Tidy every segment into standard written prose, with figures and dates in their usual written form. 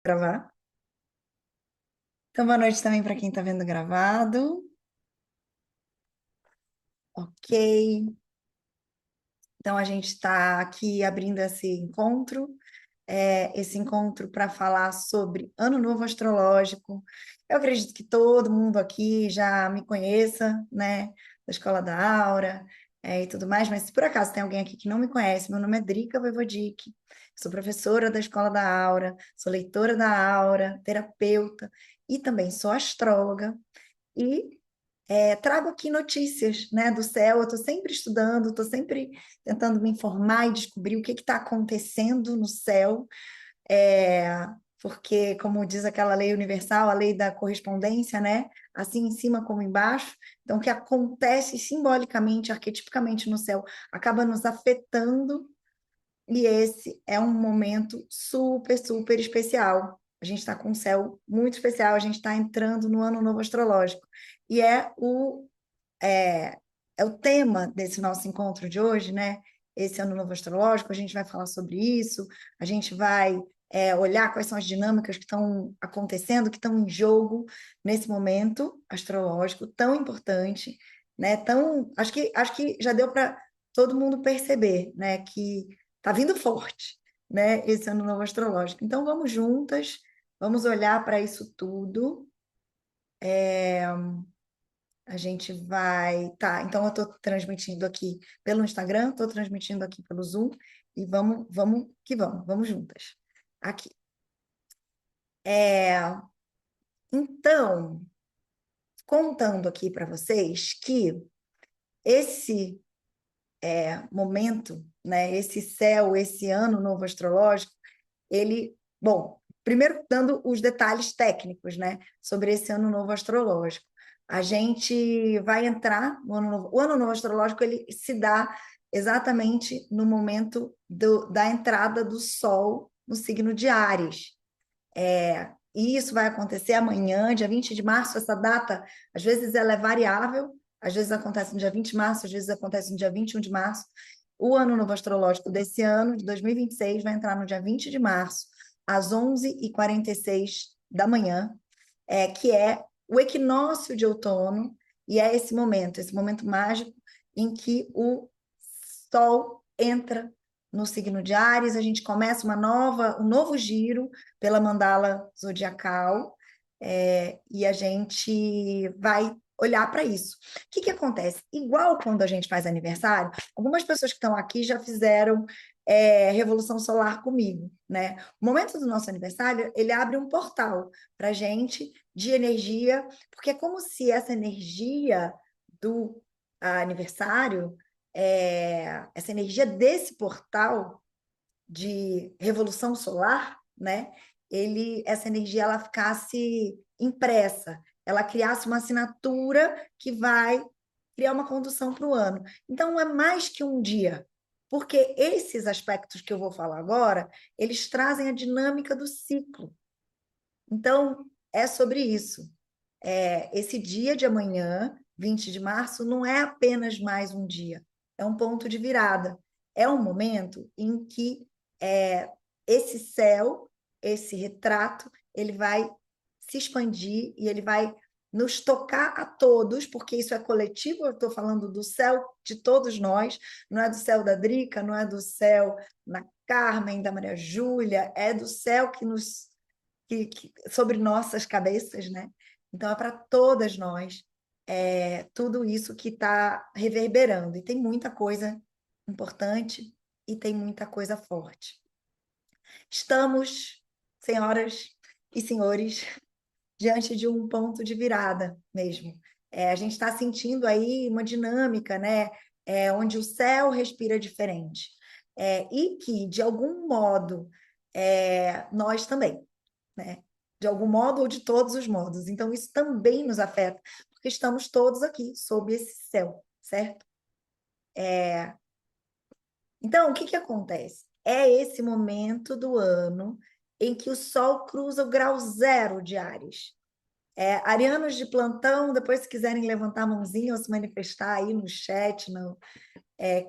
Gravar. Então, boa noite também para quem está vendo gravado. Ok. Então, a gente está aqui abrindo esse encontro para falar sobre Ano Novo Astrológico. Eu acredito que todo mundo aqui já me conheça, né, da Escola da Aura, e tudo mais, mas se por acaso tem alguém aqui que não me conhece, meu nome é Drica Voivodic, sou professora da Escola da Aura, sou leitora da Aura, terapeuta e também sou astróloga. E trago aqui notícias, né, do céu. Eu estou sempre estudando, estou sempre tentando me informar e descobrir o que está acontecendo no céu, é, porque, como diz aquela lei universal, a lei da correspondência, né, assim em cima como embaixo, então o que acontece simbolicamente, arquetipicamente no céu, acaba nos afetando, e esse é um momento super, super especial. A gente está com um céu muito especial, a gente está entrando no ano novo astrológico. E é, é o tema desse nosso encontro de hoje, né? Esse ano novo astrológico, a gente vai falar sobre isso, a gente vai olhar quais são as dinâmicas que estão acontecendo, que estão em jogo nesse momento astrológico tão importante, né? Acho que já deu para todo mundo perceber, né? Que está vindo forte, né? Esse ano novo astrológico. Então vamos juntas, vamos olhar para isso tudo. A gente vai. Tá, então eu estou transmitindo aqui pelo Instagram, estou transmitindo aqui pelo Zoom, e vamos juntas. Aqui. É, então, contando aqui para vocês que esse momento, né, esse céu, esse ano novo astrológico, bom, primeiro dando os detalhes técnicos, né, sobre esse ano novo astrológico. A gente vai entrar no ano novo. O ano novo astrológico ele se dá exatamente no momento da entrada do Sol no signo de Áries. E isso vai acontecer amanhã, dia 20 de março. Essa data, às vezes, ela é variável, às vezes acontece no dia 20 de março, às vezes acontece no dia 21 de março. O ano novo astrológico desse ano, de 2026, vai entrar no dia 20 de março, às 11h46 da manhã, que é o equinócio de outono, e é esse momento mágico em que o Sol entra no signo de Áries, a gente começa um novo giro pela mandala zodiacal, e a gente vai olhar para isso. O que que acontece? Igual quando a gente faz aniversário, algumas pessoas que estão aqui já fizeram Revolução Solar comigo, né? O momento do nosso aniversário, ele abre um portal para a gente de energia, porque é como se essa energia do aniversário, essa energia desse portal de revolução solar, né? Essa energia ela ficasse impressa, ela criasse uma assinatura que vai criar uma condução para o ano. Então, não é mais que um dia, porque esses aspectos que eu vou falar agora, eles trazem a dinâmica do ciclo. Então, é sobre isso. Esse dia de amanhã, 20 de março, não é apenas mais um dia, é um ponto de virada. É um momento em que é, esse céu, esse retrato, ele vai se expandir e ele vai nos tocar a todos, porque isso é coletivo, eu estou falando do céu de todos nós, não é do céu da Drica, não é do céu da Carmen, da Maria Júlia, é do céu sobre nossas cabeças, né? Então, é para todas nós tudo isso que está reverberando. E tem muita coisa importante e tem muita coisa forte. Estamos, senhoras e senhores, diante de um ponto de virada mesmo. A gente está sentindo aí uma dinâmica, né? Onde o céu respira diferente. E que, de algum modo, nós também, né? De algum modo ou de todos os modos. Então, isso também nos afeta, porque estamos todos aqui sob esse céu, certo? Então, o que que acontece? É esse momento do ano em que o Sol cruza o grau zero de Áries. Arianos de plantão, depois se quiserem levantar a mãozinha ou se manifestar aí no chat,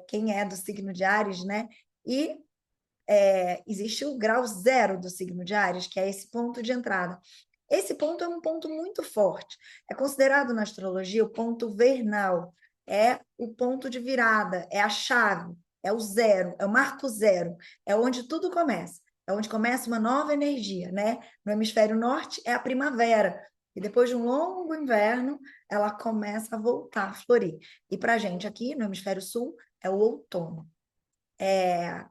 quem é do signo de Áries, né? E existe o grau zero do signo de Áries, que é esse ponto de entrada. Esse ponto é um ponto muito forte. É considerado na astrologia o ponto vernal, é o ponto de virada, é a chave, é o zero, é o marco zero, é onde tudo começa. É onde começa uma nova energia, né? No hemisfério norte é a primavera, e depois de um longo inverno, ela começa a voltar a florir. E para a gente aqui, no hemisfério sul, é o outono. É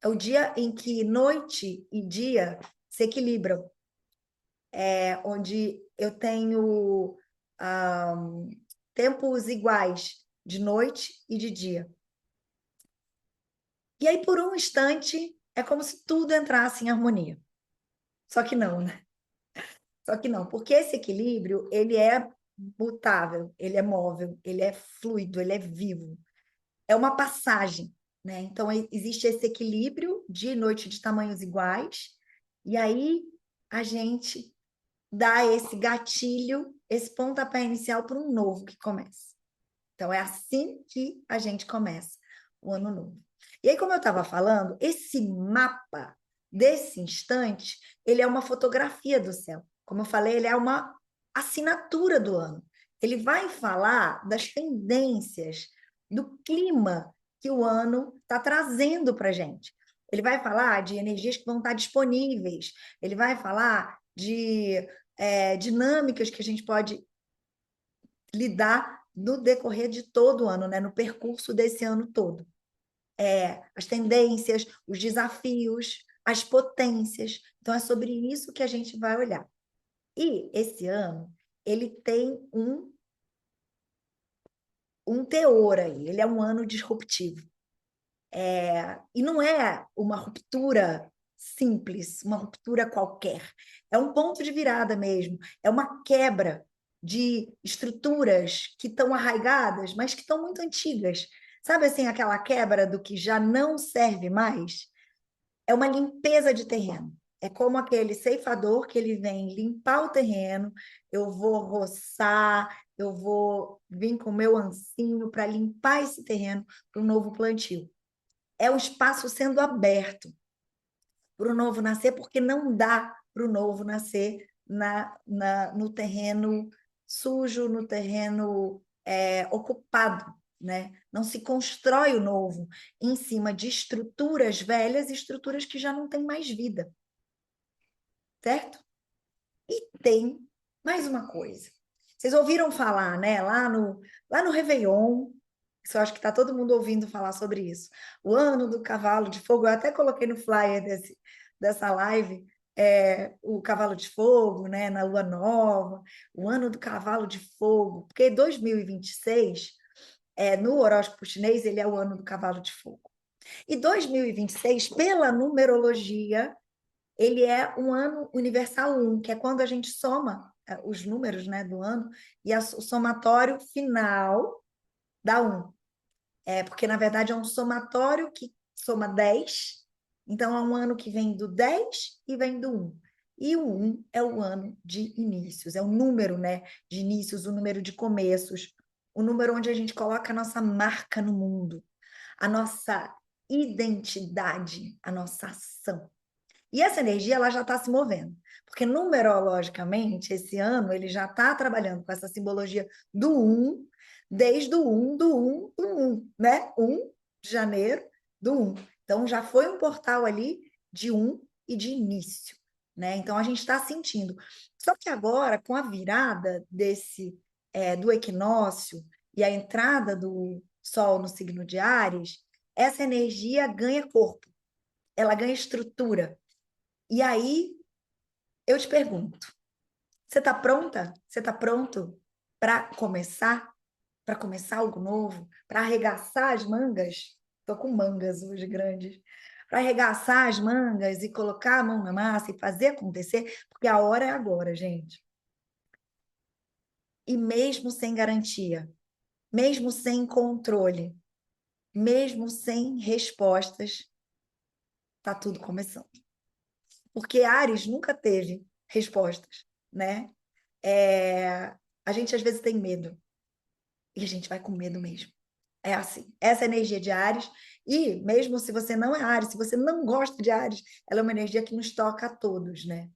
o dia em que noite e dia se equilibram, onde eu tenho tempos iguais de noite e de dia. E aí, por um instante, é como se tudo entrasse em harmonia. Só que não, né? Só que não, porque esse equilíbrio, ele é mutável, ele é móvel, ele é fluido, ele é vivo. É uma passagem, né? Então, existe esse equilíbrio de noite de tamanhos iguais, e aí a gente dá esse gatilho, esse pontapé inicial para um novo que começa. Então, é assim que a gente começa o ano novo. E aí, como eu estava falando, esse mapa desse instante, ele é uma fotografia do céu. Como eu falei, ele é uma assinatura do ano. Ele vai falar das tendências, do clima que o ano está trazendo para a gente. Ele vai falar de energias que vão estar disponíveis. Ele vai falar de dinâmicas que a gente pode lidar no decorrer de todo o ano, né? No percurso desse ano todo. As tendências, os desafios, as potências. Então, é sobre isso que a gente vai olhar. E esse ano, ele tem um teor aí, ele é um ano disruptivo. E não é uma ruptura simples, uma ruptura qualquer. É um ponto de virada mesmo, é uma quebra de estruturas que estão arraigadas, mas que estão muito antigas. Sabe assim, aquela quebra do que já não serve mais? É uma limpeza de terreno. É como aquele ceifador que ele vem limpar o terreno, eu vou roçar, eu vou vir com o meu ancinho para limpar esse terreno para um novo plantio. É um espaço sendo aberto para o novo nascer, porque não dá para o novo nascer no terreno sujo, no terreno ocupado. Né? Não se constrói o novo em cima de estruturas velhas e estruturas que já não têm mais vida. Certo? E tem mais uma coisa. Vocês ouviram falar, né? Lá no Réveillon, isso eu acho que está todo mundo ouvindo falar sobre isso. O ano do cavalo de fogo, eu até coloquei no flyer dessa live, o cavalo de fogo, né? Na lua nova, o ano do cavalo de fogo, porque 2026, no horóscopo chinês, ele é o ano do cavalo de fogo. E 2026, pela numerologia, ele é um ano universal 1, que é quando a gente soma os números, né, do ano, e o somatório final dá 1. Porque, na verdade, é um somatório que soma 10, então é um ano que vem do 10 e vem do 1. E o 1 é o ano de inícios, é o número, né, de inícios, o número de começos, o número onde a gente coloca a nossa marca no mundo, a nossa identidade, a nossa ação. E essa energia ela já está se movendo, porque numerologicamente, esse ano, ele já está trabalhando com essa simbologia do 1, desde o 1 do 1 do 1, né? 1 de janeiro do 1. Então, já foi um portal ali de 1 e de início, né? Então, a gente está sentindo. Só que agora, com a virada do equinócio e a entrada do Sol no signo de Áries, essa energia ganha corpo, ela ganha estrutura. E aí, eu te pergunto, você está pronta? Você está pronto para começar? Para começar algo novo? Para arregaçar as mangas? Estou com mangas hoje grandes. Para arregaçar as mangas e colocar a mão na massa e fazer acontecer, porque a hora é agora, gente. E mesmo sem garantia, mesmo sem controle, mesmo sem respostas, está tudo começando. Porque Ares nunca teve respostas, né? A gente às vezes tem medo e a gente vai com medo mesmo. É assim, essa energia de Áries, e mesmo se você não é Áries, se você não gosta de Áries, ela é uma energia que nos toca a todos, né?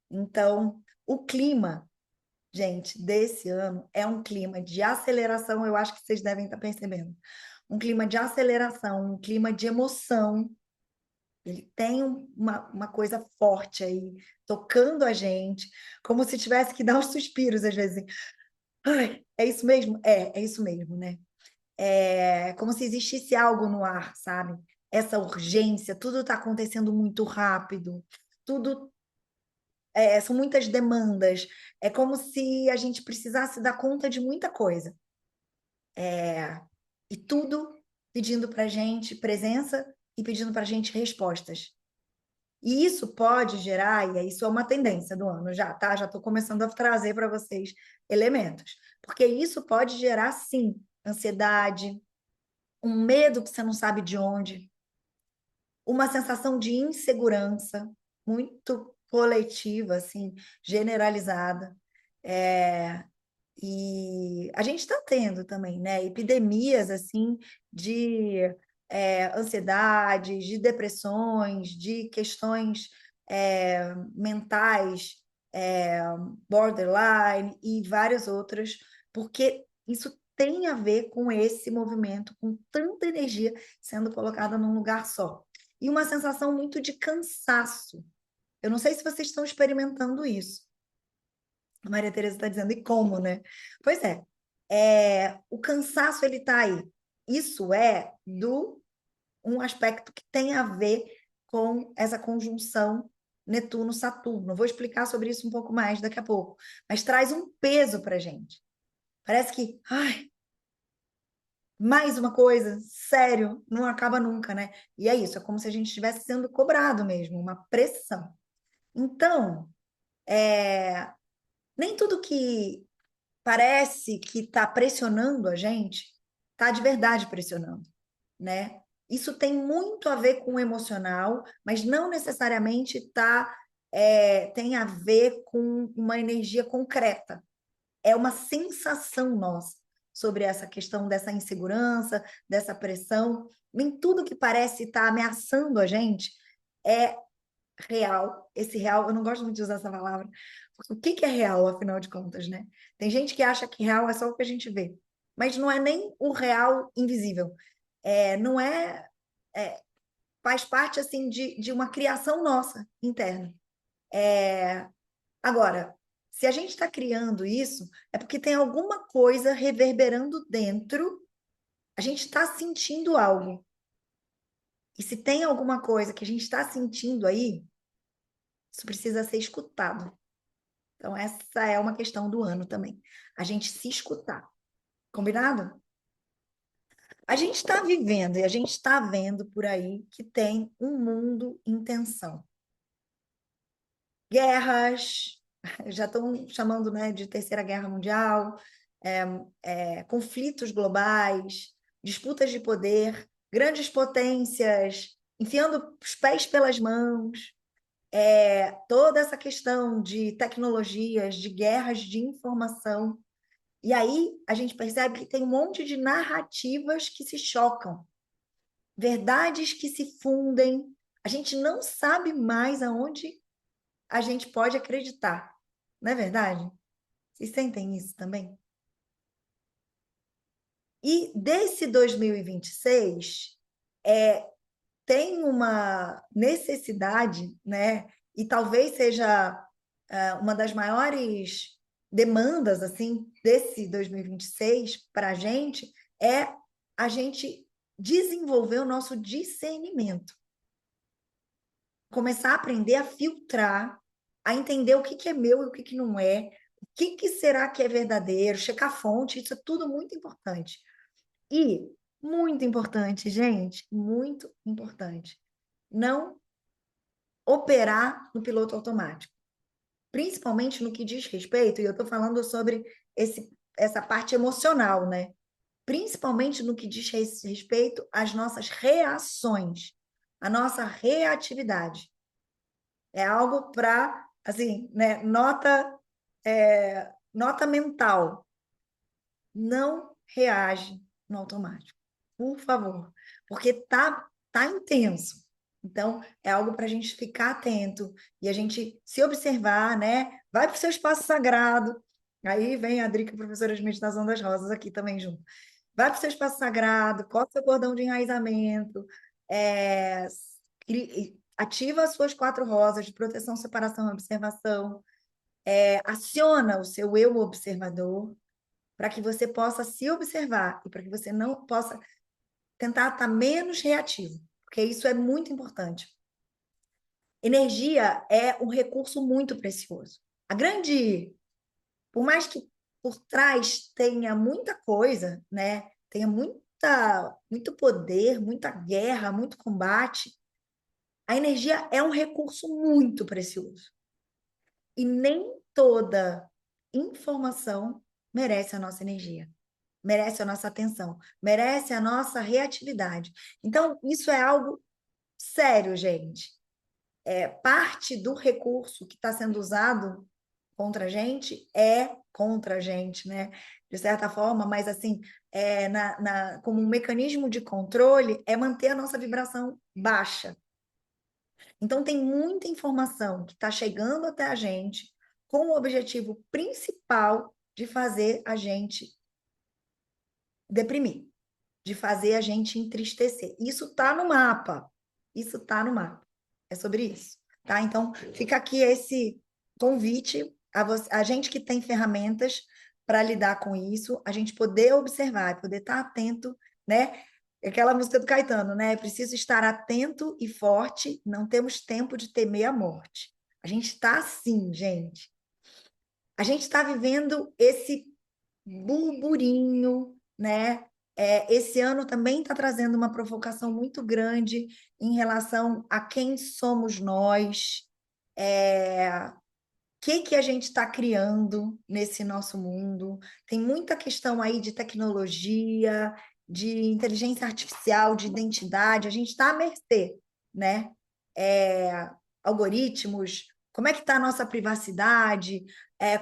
Então, o clima, gente, desse ano é um clima de aceleração, eu acho que vocês devem estar percebendo. Um clima de aceleração, um clima de emoção. Ele tem uma coisa forte aí, tocando a gente, como se tivesse que dar uns suspiros às vezes. Assim, ai, é isso mesmo? É isso mesmo, né? É como se existisse algo no ar, sabe? Essa urgência, tudo está acontecendo muito rápido, tudo são muitas demandas, é como se a gente precisasse dar conta de muita coisa. E tudo pedindo para a gente presença e pedindo para a gente respostas. E isso pode gerar, e isso é uma tendência do ano já, tá? Já estou começando a trazer para vocês elementos. Porque isso pode gerar, sim, ansiedade, um medo que você não sabe de onde, uma sensação de insegurança muito coletiva, assim, generalizada. É, e a gente está tendo também, né, epidemias assim de ansiedades, de depressões, de questões mentais, é, borderline e várias outras, porque isso tem a ver com esse movimento, com tanta energia sendo colocada num lugar só. E uma sensação muito de cansaço. Eu não sei se vocês estão experimentando isso. A Maria Tereza está dizendo, e como, né? Pois o cansaço ele está aí. Isso é do um aspecto que tem a ver com essa conjunção Netuno-Saturno. Vou explicar sobre isso um pouco mais daqui a pouco. Mas traz um peso para a gente. Parece que, ai, mais uma coisa, sério, não acaba nunca, né? E é isso, é como se a gente estivesse sendo cobrado mesmo, uma pressão. Então, nem tudo que parece que está pressionando a gente, está de verdade pressionando, né? Isso tem muito a ver com o emocional, mas não necessariamente tem a ver com uma energia concreta. É uma sensação nossa sobre essa questão dessa insegurança, dessa pressão. Nem tudo que parece estar ameaçando a gente é real. Esse real, eu não gosto muito de usar essa palavra. O que que é real, afinal de contas, né? Tem gente que acha que real é só o que a gente vê, mas não é nem o real invisível. Não faz parte assim de uma criação nossa interna. Agora, se a gente está criando isso, é porque tem alguma coisa reverberando dentro, a gente está sentindo algo. E se tem alguma coisa que a gente está sentindo aí, isso precisa ser escutado. Então, essa é uma questão do ano também. A gente se escutar. Combinado? A gente está vivendo e a gente está vendo por aí que tem um mundo em tensão. Guerras, já estão chamando, né, de Terceira Guerra Mundial, conflitos globais, disputas de poder, grandes potências enfiando os pés pelas mãos, toda essa questão de tecnologias, de guerras de informação. E aí a gente percebe que tem um monte de narrativas que se chocam, verdades que se fundem. A gente não sabe mais aonde a gente pode acreditar. Não é verdade? Vocês sentem isso também? E desse 2026, tem uma necessidade, né? E talvez seja uma das maiores demandas assim desse 2026 para é a gente desenvolver o nosso discernimento, começar a aprender a filtrar, a entender o que que é meu e o que que não é, o que que será que é verdadeiro, checar a fonte, isso é tudo muito importante. E muito importante, gente, muito importante, não operar no piloto automático, principalmente no que diz respeito, e eu estou falando sobre essa parte emocional, né? Principalmente no que diz respeito às nossas reações, a nossa reatividade. É algo para, assim, né? Nota mental. Não reage no automático. por favor, porque tá intenso. Então, é algo para a gente ficar atento e a gente se observar, né? Vai para o seu espaço sagrado. Aí vem a Drica, professora de meditação das rosas, aqui também junto. Vai para o seu espaço sagrado, corta seu cordão de enraizamento, ativa as suas 4 rosas de proteção, separação e observação, aciona o seu eu observador, para que você possa se observar e para que você não possa tentar estar menos reativo, porque isso é muito importante. Energia é um recurso muito precioso. Por mais que por trás tenha muita coisa, né? Tenha muito poder, muita guerra, muito combate, a energia é um recurso muito precioso. E nem toda informação merece a nossa energia, merece a nossa atenção, merece a nossa reatividade. Então, isso é algo sério, gente. Parte do recurso que está sendo usado contra a gente é contra a gente, né? De certa forma, mas assim, como um mecanismo de controle, é manter a nossa vibração baixa. Então, tem muita informação que está chegando até a gente com o objetivo principal de fazer a gente deprimir, de fazer a gente entristecer. Isso está no mapa. Isso está no mapa. É sobre isso, tá? Então, fica aqui esse convite a gente que tem ferramentas para lidar com isso, a gente poder observar, poder estar atento, né? Aquela música do Caetano, né? Preciso estar atento e forte, não temos tempo de temer a morte. A gente está assim, gente. A gente está vivendo esse burburinho, né? Esse ano também está trazendo uma provocação muito grande em relação a quem somos nós, que a gente está criando nesse nosso mundo. Tem muita questão aí de tecnologia, de inteligência artificial, de identidade. A gente está à mercê, né? É, algoritmos, como é que está a nossa privacidade?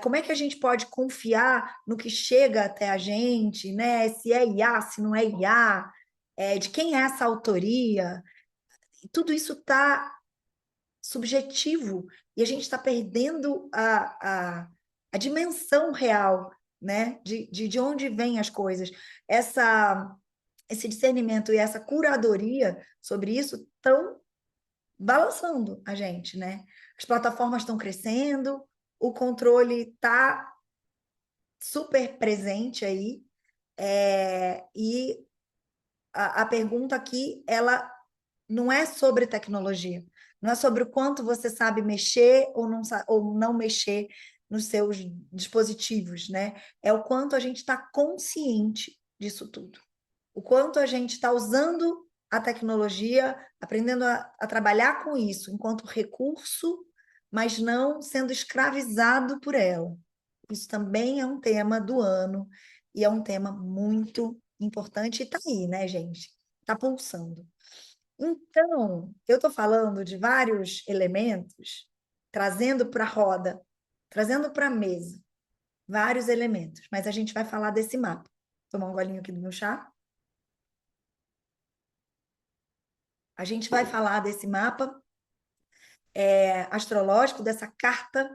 Como é que a gente pode confiar no que chega até a gente, né? Se é IA, se não é IA, de quem é essa autoria? Tudo isso está subjetivo e a gente está perdendo a dimensão real, né? De onde vêm as coisas. Esse discernimento e essa curadoria sobre isso estão balançando a gente, né? As plataformas estão crescendo, o controle está super presente aí, e a pergunta aqui, ela não é sobre tecnologia, não é sobre o quanto você sabe mexer ou não mexer nos seus dispositivos, né? É o quanto a gente está consciente disso tudo, o quanto a gente está usando a tecnologia, aprendendo a trabalhar com isso enquanto recurso, mas não sendo escravizado por ela. Isso também é um tema do ano e é um tema muito importante e está aí, né, gente? Está pulsando. Então, eu estou falando de vários elementos, trazendo para a roda, trazendo para a mesa, vários elementos, mas a gente vai falar desse mapa. Tomar um golinho aqui do meu chá. A gente vai falar desse mapa astrológico, dessa carta,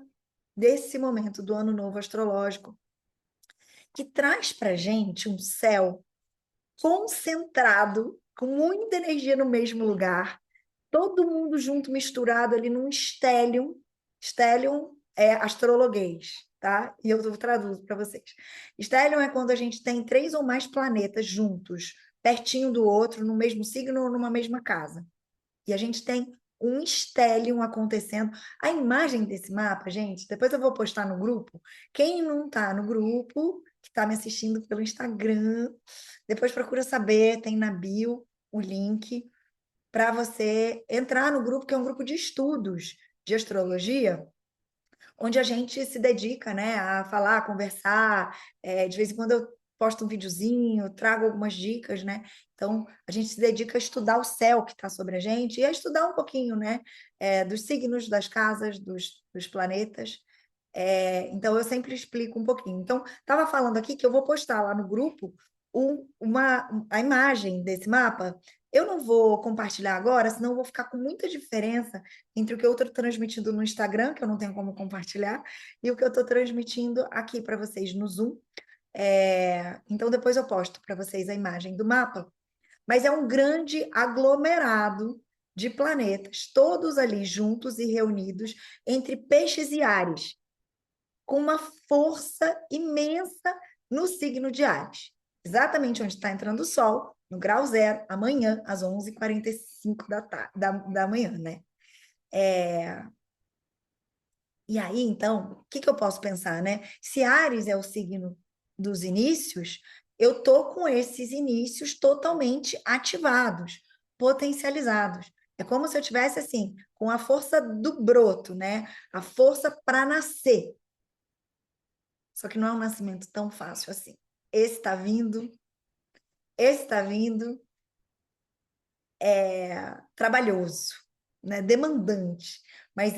desse momento do ano novo astrológico, que traz para a gente um céu concentrado, com muita energia no mesmo lugar, todo mundo junto, misturado ali num stellium. Stellium é astrologuês, tá? E eu traduzo para vocês. Stellium é quando a gente tem 3 ou mais planetas juntos, pertinho do outro, no mesmo signo ou numa mesma casa. E a gente tem um stellium acontecendo. A imagem desse mapa, gente, depois eu vou postar no grupo. Quem não está no grupo, que está me assistindo pelo Instagram, depois procura saber, tem na bio o link para você entrar no grupo, que é um grupo de estudos de astrologia, onde a gente se dedica, né, a falar, a conversar. De vez em quando eu posto um videozinho, trago algumas dicas, né? Então, a gente se dedica a estudar o céu que está sobre a gente e a estudar um pouquinho, né, dos signos, das casas, dos planetas. Então, eu sempre explico um pouquinho. Então, estava falando aqui que eu vou postar lá no grupo a imagem desse mapa. Eu não vou compartilhar agora, senão eu vou ficar com muita diferença entre o que eu estou transmitindo no Instagram, que eu não tenho como compartilhar, e o que eu estou transmitindo aqui para vocês no Zoom. Então, depois eu posto para vocês a imagem do mapa. Mas é um grande aglomerado de planetas, todos ali juntos e reunidos entre peixes e Áries, com uma força imensa no signo de Áries. Exatamente onde está entrando o Sol, no grau zero, amanhã, às 11h45 da manhã, né? E aí, então, o que eu posso pensar, né? Se Áries é o signo dos inícios, eu tô com esses inícios totalmente ativados, potencializados. É como se eu tivesse assim, com a força do broto, né? A força para nascer. Só que não é um nascimento tão fácil assim. Esse está vindo trabalhoso, né? Demandante, mas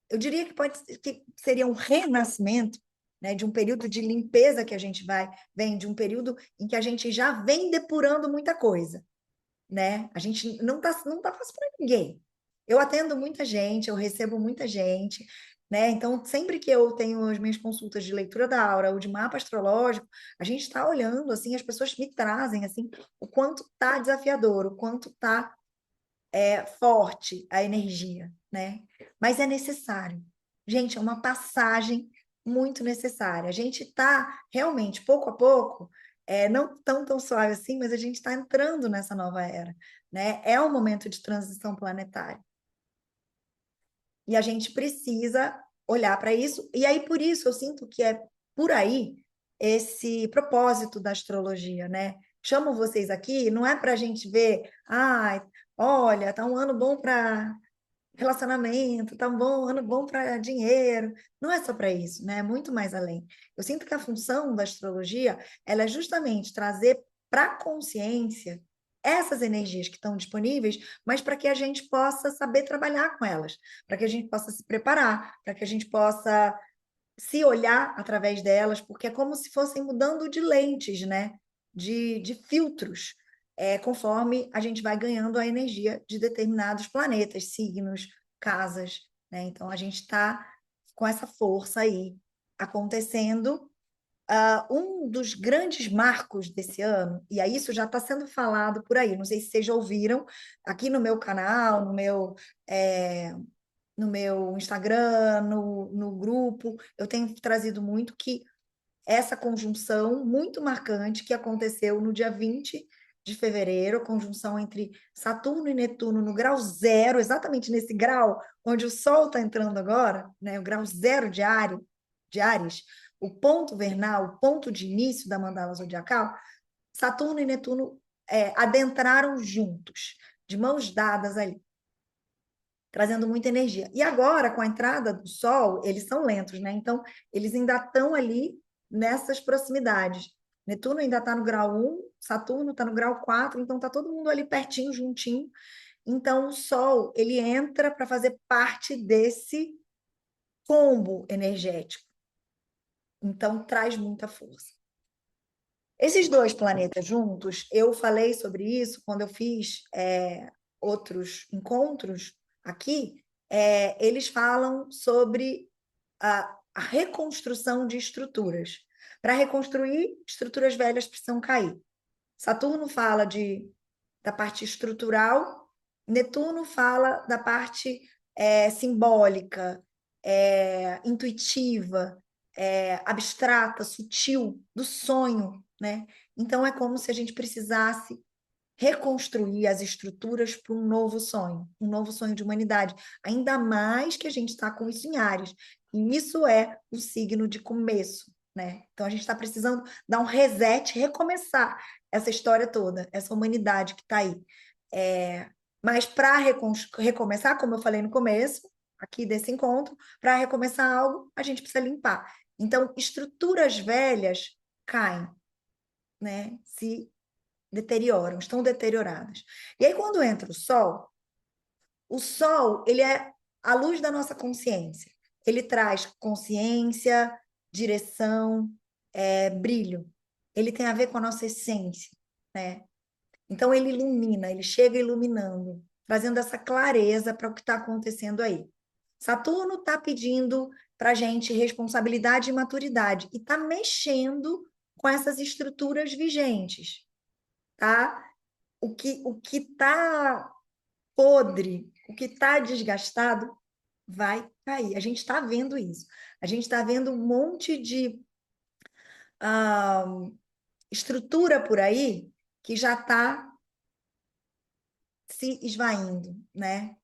eu diria que seria um renascimento, né, de um período de limpeza que a gente vem de um período em que a gente já vem depurando muita coisa, né? A gente não tá fácil para ninguém. Eu atendo muita gente, eu recebo muita gente, né? Então, sempre que eu tenho as minhas consultas de leitura da aura ou de mapa astrológico, a gente está olhando assim, as pessoas me trazem assim o quanto tá desafiador, o quanto tá forte a energia, né? Mas é necessário. Gente, é uma passagem muito necessária. A gente está realmente, pouco a pouco, não tão suave assim, mas a gente está entrando nessa nova era, né? É um momento de transição planetária. E a gente precisa olhar para isso. E aí, por isso, eu sinto que é por aí esse propósito da astrologia, né? Chamo vocês aqui, não é para a gente ver, olha, tá um ano bom para relacionamento, tá um ano bom para dinheiro. Não é só para isso, né? É muito mais além. Eu sinto que a função da astrologia, ela é justamente trazer para a consciência essas energias que estão disponíveis, mas para que a gente possa saber trabalhar com elas, para que a gente possa se preparar, para que a gente possa se olhar através delas, porque é como se fossem mudando de lentes, né? De filtros, conforme a gente vai ganhando a energia de determinados planetas, signos, casas, né? Então, a gente está com essa força aí acontecendo. Um dos grandes marcos desse ano, e aí isso já está sendo falado por aí, não sei se vocês já ouviram, aqui no meu canal, no meu Instagram, no grupo, eu tenho trazido muito que essa conjunção muito marcante que aconteceu no dia 20 de fevereiro, a conjunção entre Saturno e Netuno no grau zero, exatamente nesse grau onde o Sol está entrando agora, né, o grau zero de Áries, o ponto vernal, o ponto de início da mandala zodiacal, Saturno e Netuno adentraram juntos, de mãos dadas ali, trazendo muita energia. E agora, com a entrada do Sol, eles são lentos, né? Então, eles ainda estão ali nessas proximidades. Netuno ainda está no grau 1, Saturno está no grau 4, então está todo mundo ali pertinho, juntinho. Então, o Sol, ele entra para fazer parte desse combo energético. Então, traz muita força. Esses dois planetas juntos, eu falei sobre isso quando eu fiz outros encontros aqui, eles falam sobre a reconstrução de estruturas. Para reconstruir, estruturas velhas precisam cair. Saturno fala da parte estrutural, Netuno fala da parte simbólica, intuitiva, abstrata, sutil, do sonho, né? Então é como se a gente precisasse reconstruir as estruturas para um novo sonho de humanidade. Ainda mais que a gente está com isso em Áries. E isso é o signo de começo, né? Então a gente está precisando dar um reset, recomeçar essa história toda, essa humanidade que está aí. Mas para recomeçar, como eu falei no começo, aqui desse encontro, para recomeçar algo, a gente precisa limpar. Então, estruturas velhas caem, né? Se deterioram, estão deterioradas. E aí, quando entra o Sol, ele é a luz da nossa consciência. Ele traz consciência, direção, brilho. ele tem a ver com a nossa essência, né? Então, ele ilumina, ele chega iluminando, trazendo essa clareza para o que está acontecendo aí. Saturno está pedindo para a gente responsabilidade e maturidade, e está mexendo com essas estruturas vigentes, tá? O que está podre, o que está desgastado, vai cair. A gente está vendo isso. A gente está vendo um monte de ah, estrutura por aí que já está se esvaindo, né?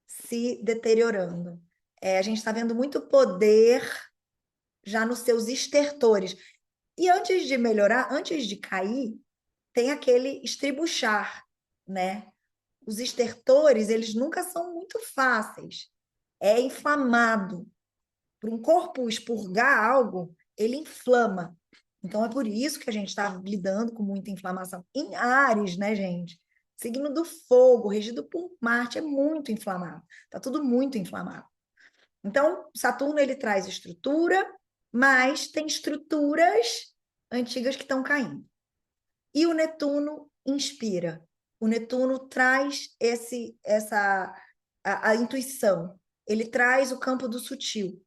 Se deteriorando. A gente está vendo muito poder já nos seus estertores. E antes de melhorar, antes de cair, tem aquele estribuchar, né? Os estertores, eles nunca são muito fáceis. É inflamado. Para um corpo expurgar algo, ele inflama. Então, é por isso que a gente está lidando com muita inflamação. Em Áries, né, gente? Signo do fogo, regido por Marte, é muito inflamado. Está tudo muito inflamado. Então, Saturno, ele traz estrutura, mas tem estruturas antigas que estão caindo. E o Netuno inspira. O Netuno traz a intuição. Ele traz o campo do sutil.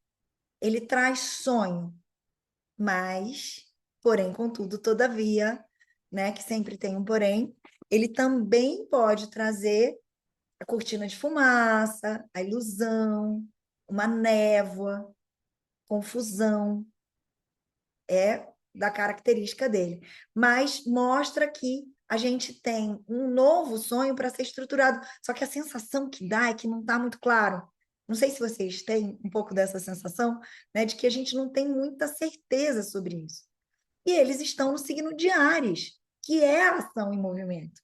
Ele traz sonho, mas, porém, contudo, todavia, né, que sempre tem um porém, ele também pode trazer a cortina de fumaça, a ilusão, uma névoa, confusão, é da característica dele. Mas mostra que a gente tem um novo sonho para ser estruturado, só que a sensação que dá é que não está muito claro. Não sei se vocês têm um pouco dessa sensação, né, de que a gente não tem muita certeza sobre isso. E eles estão no signo de Áries, que é a ação em movimento,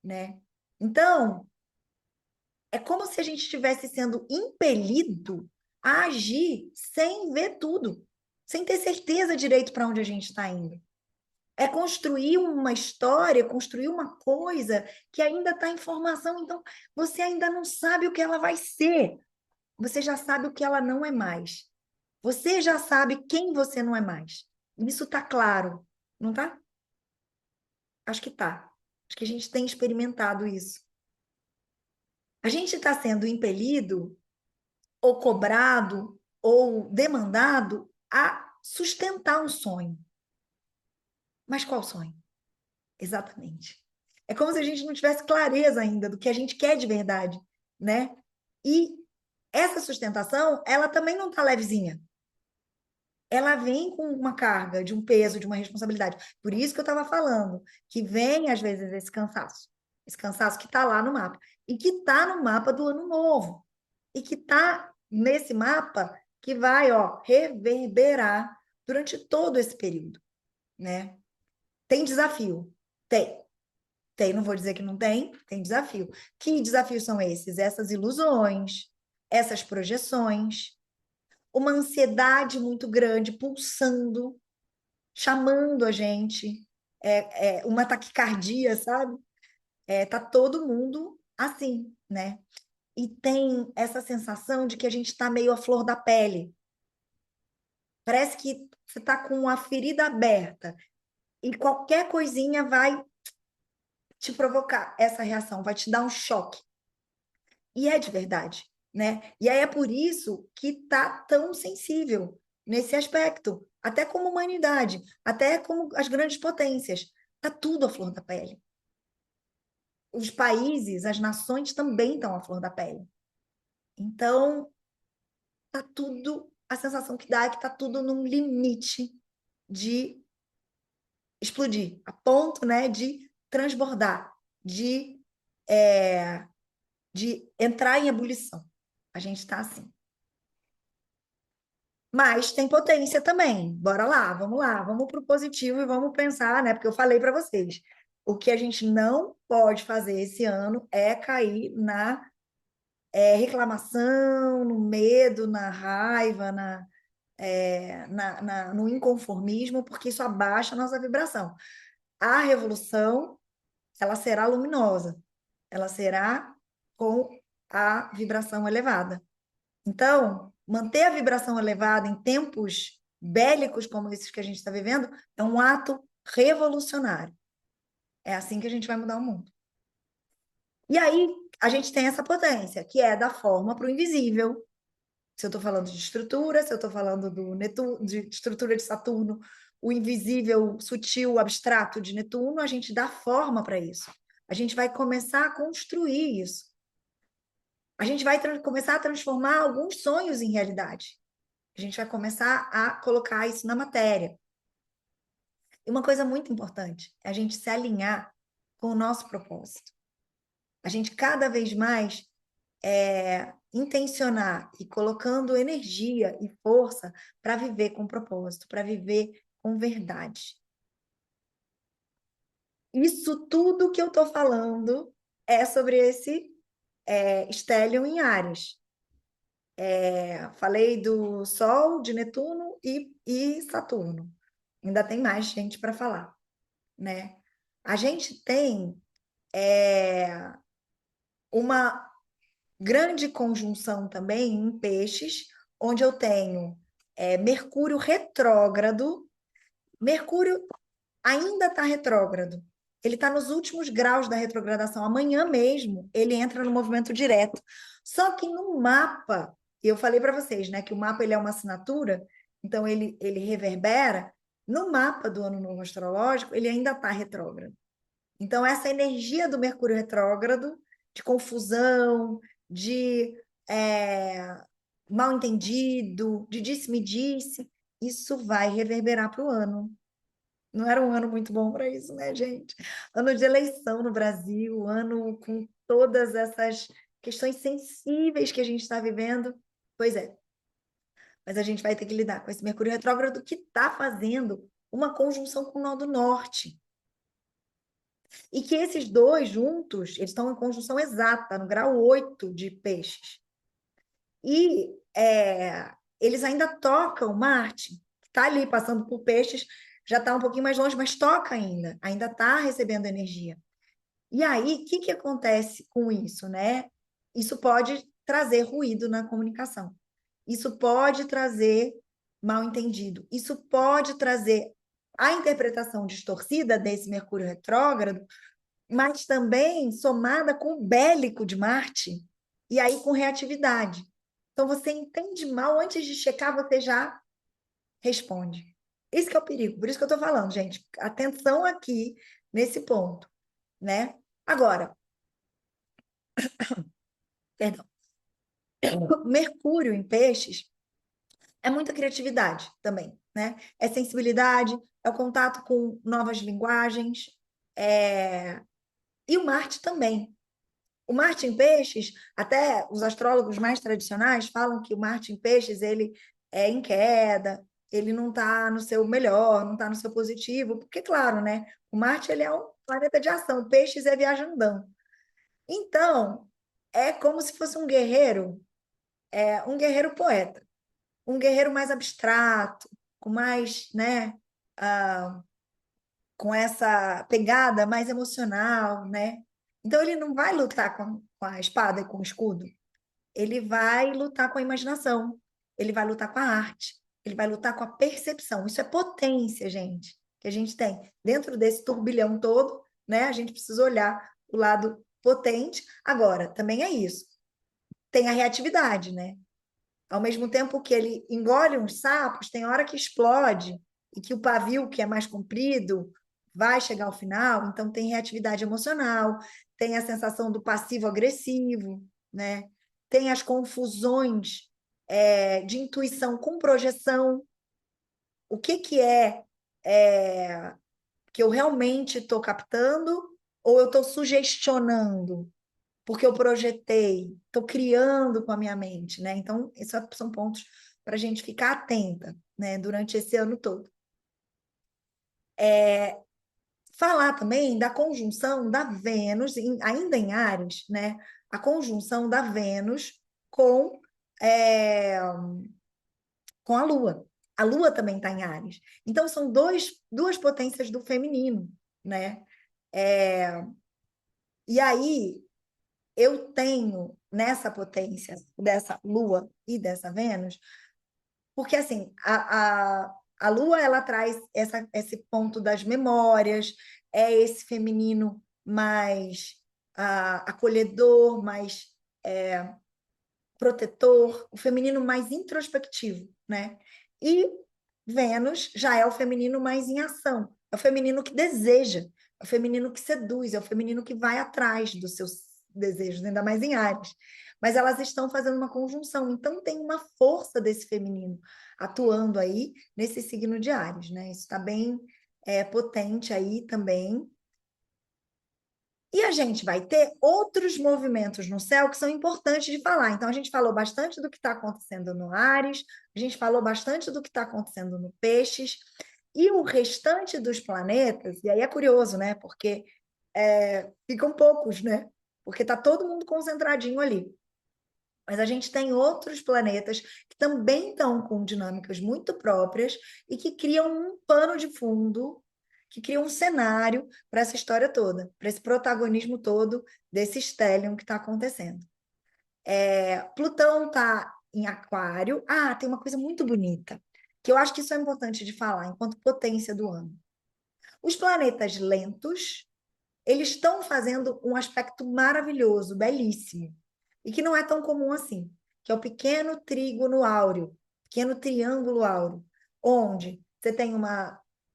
né? Então, é como se a gente estivesse sendo impelido a agir sem ver tudo, sem ter certeza direito para onde a gente está indo. É construir uma história, construir uma coisa que ainda está em formação, então você ainda não sabe o que ela vai ser. Você já sabe o que ela não é mais. Você já sabe quem você não é mais. Isso está claro, não está? Acho que está. Acho que a gente tem experimentado isso. A gente está sendo impelido ou cobrado ou demandado a sustentar um sonho. Mas qual sonho? Exatamente. É como se a gente não tivesse clareza ainda do que a gente quer de verdade, né? E essa sustentação, ela também não está levezinha. Ela vem com uma carga, de um peso, de uma responsabilidade. Por isso que eu estava falando, que vem, às vezes, esse cansaço que está lá no mapa, e que está no mapa do ano novo, e que está nesse mapa que vai, ó, reverberar durante todo esse período, né? Tem desafio? Tem. Tem, não vou dizer que não tem, tem desafio. Que desafios são esses? Essas ilusões, essas projeções, uma ansiedade muito grande pulsando, chamando a gente, uma taquicardia, sabe? Tá todo mundo assim, né? E tem essa sensação de que a gente está meio à flor da pele. Parece que você está com a ferida aberta e qualquer coisinha vai te provocar essa reação, vai te dar um choque. E é de verdade, né? E aí é por isso que tá tão sensível nesse aspecto, até como humanidade, até como as grandes potências. Tá tudo à flor da pele. Os países, as nações também estão à flor da pele. Então, tá tudo, a sensação que dá é que tá tudo num limite de explodir, a ponto, né, de transbordar, de, é, de entrar em ebulição. A gente está assim. Mas tem potência também. Bora lá, vamos para o positivo e vamos pensar, né? Porque eu falei para vocês, o que a gente não pode fazer esse ano é cair na reclamação, no medo, na raiva, no inconformismo, porque isso abaixa a nossa vibração. A revolução, ela será luminosa, ela será com a vibração elevada. Então, manter a vibração elevada em tempos bélicos como esses que a gente está vivendo é um ato revolucionário. É assim que a gente vai mudar o mundo. E aí, a gente tem essa potência, que é da forma para o invisível. Se eu estou falando de estrutura, se eu estou falando de estrutura de Saturno, o invisível, sutil, abstrato de Netuno, a gente dá forma para isso. A gente vai começar a construir isso. A gente vai começar a transformar alguns sonhos em realidade. A gente vai começar a colocar isso na matéria. E uma coisa muito importante é a gente se alinhar com o nosso propósito. A gente cada vez mais intencionar e colocando energia e força para viver com propósito, para viver com verdade. Isso tudo que eu estou falando é sobre esse Stellium em Áries. Falei do Sol, de Netuno e Saturno. Ainda tem mais gente para falar, né? A gente tem uma grande conjunção também em Peixes, onde eu tenho Mercúrio retrógrado. Mercúrio ainda está retrógrado. Ele está nos últimos graus da retrogradação. Amanhã mesmo ele entra no movimento direto. Só que no mapa, e eu falei para vocês, né, que o mapa ele é uma assinatura, então ele reverbera. No mapa do ano novo astrológico, ele ainda está retrógrado. Então, essa energia do Mercúrio retrógrado, de confusão, de mal entendido, de disse-me-disse, isso vai reverberar para o ano. Não era um ano muito bom para isso, né, gente? Ano de eleição no Brasil, ano com todas essas questões sensíveis que a gente está vivendo. Pois é, mas a gente vai ter que lidar com esse Mercúrio retrógrado que está fazendo uma conjunção com o nó do norte. E que esses dois juntos, eles estão em conjunção exata, no grau 8 de peixes. E eles ainda tocam Marte, está ali passando por peixes, já está um pouquinho mais longe, mas toca ainda está recebendo energia. E aí, o que acontece com isso, né? Isso pode trazer ruído na comunicação. Isso pode trazer mal entendido. Isso pode trazer a interpretação distorcida desse Mercúrio retrógrado, mas também somada com o bélico de Marte, e aí com reatividade. Então, você entende mal, antes de checar, você já responde. Esse que é o perigo, por isso que eu estou falando, gente. Atenção aqui nesse ponto, né? Agora, perdão, Mercúrio em peixes é muita criatividade também, né? É sensibilidade, é o contato com novas linguagens, e o Marte também. O Marte em Peixes, até os astrólogos mais tradicionais falam que o Marte em Peixes ele é em queda, ele não está no seu melhor, não está no seu positivo, porque, claro, né? O Marte ele é um planeta de ação, Peixes é viajandão. Então, é como se fosse um guerreiro poeta, um guerreiro mais abstrato, com mais, né? Com essa pegada mais emocional, né? Então ele não vai lutar com a espada e com o escudo, ele vai lutar com a imaginação, ele vai lutar com a arte, ele vai lutar com a percepção. Isso é potência, gente, que a gente tem. Dentro desse turbilhão todo, né? A gente precisa olhar o lado potente. Agora, também é isso. Tem a reatividade, né? Ao mesmo tempo que ele engole uns sapos, tem hora que explode e que o pavio, que é mais comprido, vai chegar ao final. Então, tem reatividade emocional, tem a sensação do passivo-agressivo, né? Tem as confusões de intuição com projeção. O que que eu realmente estou captando ou eu estou sugestionando? Porque eu projetei, estou criando com a minha mente, né? Então, esses são pontos para a gente ficar atenta, né, durante esse ano todo. Falar também da conjunção da Vênus, ainda em Áries, né? A conjunção da Vênus com, é, com a Lua. A Lua também está em Áries. Então, são duas potências do feminino, né? E aí, eu tenho nessa potência dessa Lua e dessa Vênus, porque assim, A Lua, ela traz esse ponto das memórias, é esse feminino mais acolhedor, mais protetor, o feminino mais introspectivo, né? E Vênus já é o feminino mais em ação, é o feminino que deseja, é o feminino que seduz, é o feminino que vai atrás dos seus desejos, ainda mais em Áries. Mas elas estão fazendo uma conjunção, então tem uma força desse feminino atuando aí nesse signo de Áries, né? Isso está bem potente aí também. E a gente vai ter outros movimentos no céu que são importantes de falar. Então, a gente falou bastante do que está acontecendo no Áries, a gente falou bastante do que está acontecendo no Peixes, e o restante dos planetas, e aí é curioso, né? Porque ficam poucos, né? Porque está todo mundo concentradinho ali. Mas a gente tem outros planetas que também estão com dinâmicas muito próprias e que criam um pano de fundo, que criam um cenário para essa história toda, para esse protagonismo todo desse stellium que está acontecendo. Plutão está em Aquário. Ah, tem uma coisa muito bonita, que eu acho que isso é importante de falar, enquanto potência do ano. Os planetas lentos, eles estão fazendo um aspecto maravilhoso, belíssimo, e que não é tão comum assim, que é o pequeno trígono áureo, pequeno triângulo áureo, onde você tem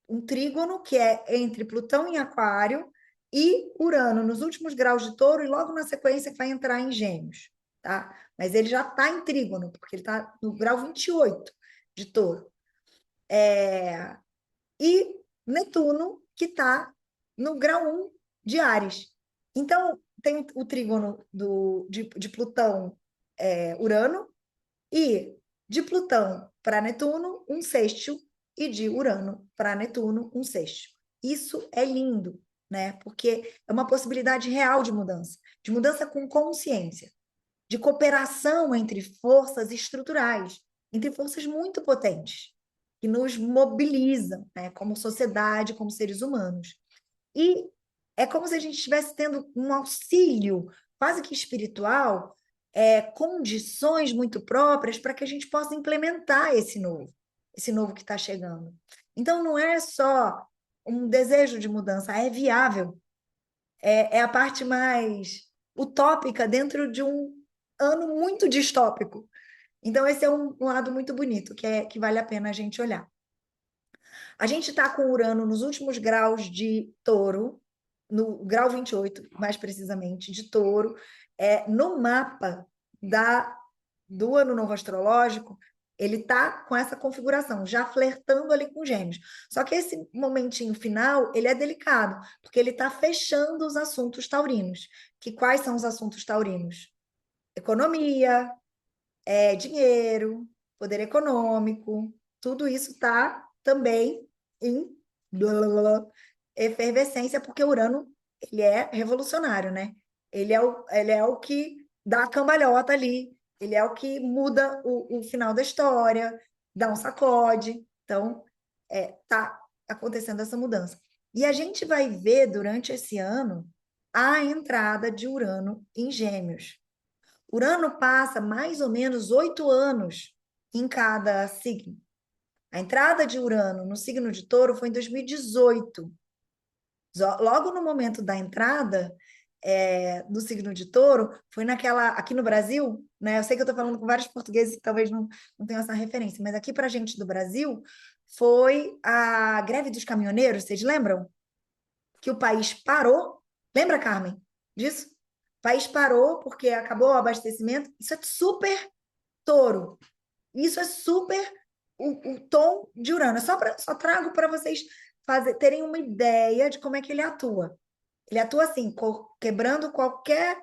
um trígono que é entre Plutão em Aquário e Urano nos últimos graus de Touro e logo na sequência que vai entrar em Gêmeos, tá? Mas ele já está em trígono, porque ele está no grau 28 de Touro. E Netuno, que está no grau 1 de Áries. Então, tem o trígono de Plutão, Urano, e de Plutão para Netuno, um sexto, e de Urano para Netuno, um sexto. Isso é lindo, né? Porque é uma possibilidade real de mudança com consciência, de cooperação entre forças estruturais, entre forças muito potentes, que nos mobilizam, né, como sociedade, como seres humanos. E é como se a gente estivesse tendo um auxílio quase que espiritual, condições muito próprias para que a gente possa implementar esse novo que está chegando. Então, não é só um desejo de mudança, é viável, é a parte mais utópica dentro de um ano muito distópico. Então, esse é um lado muito bonito, que vale a pena a gente olhar. A gente está com Urano nos últimos graus de Touro, no grau 28, mais precisamente, de Touro, no mapa do ano novo astrológico, ele está com essa configuração, já flertando ali com Gêmeos. Só que esse momentinho final, ele é delicado, porque ele está fechando os assuntos taurinos. Que quais são os assuntos taurinos? Economia, dinheiro, poder econômico, tudo isso está também em efervescência, porque Urano ele é revolucionário, né? Ele é o que dá a cambalhota ali, ele é o que muda o final da história, dá um sacode. Então, tá acontecendo essa mudança. E a gente vai ver durante esse ano a entrada de Urano em Gêmeos. Urano passa mais ou menos 8 anos em cada signo. A entrada de Urano no signo de Touro foi em 2018. Logo no momento da entrada do signo de Touro, foi naquela. Aqui no Brasil, né? Eu sei que eu estou falando com vários portugueses que talvez não tenham essa referência, mas aqui para a gente do Brasil, foi a greve dos caminhoneiros, vocês lembram? Que o país parou. Lembra, Carmen, disso? O país parou porque acabou o abastecimento. Isso é super Touro. Isso é super o tom de Urano. Só trago para vocês terem uma ideia de como é que ele atua. Ele atua assim, quebrando qualquer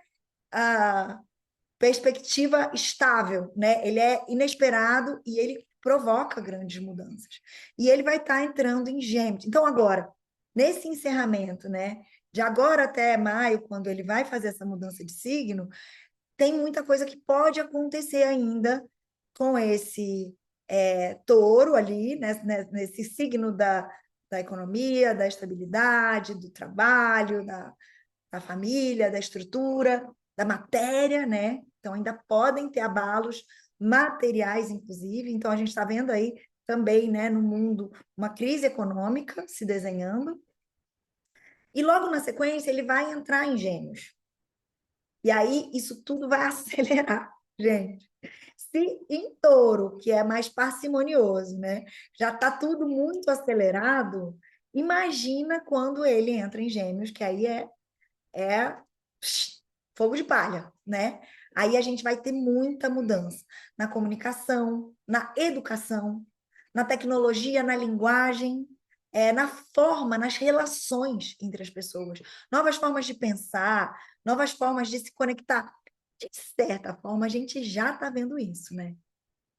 perspectiva estável, né? Ele é inesperado e ele provoca grandes mudanças. E ele vai estar entrando em Gêmeos. Então, agora, nesse encerramento, né? De agora até maio, quando ele vai fazer essa mudança de signo, tem muita coisa que pode acontecer ainda com esse touro ali, né, nesse signo da economia, da estabilidade, do trabalho, da família, da estrutura, da matéria, né? Então, ainda podem ter abalos materiais, inclusive. Então, a gente está vendo aí também, né, no mundo, uma crise econômica se desenhando. E logo na sequência ele vai entrar em Gêmeos. E aí isso tudo vai acelerar, gente. Se em Touro, que é mais parcimonioso, né, já está tudo muito acelerado, imagina quando ele entra em Gêmeos, que aí é fogo de palha, né? Aí a gente vai ter muita mudança na comunicação, na educação, na tecnologia, na linguagem, na forma, nas relações entre as pessoas, novas formas de pensar, novas formas de se conectar. De certa forma, a gente já está vendo isso, né?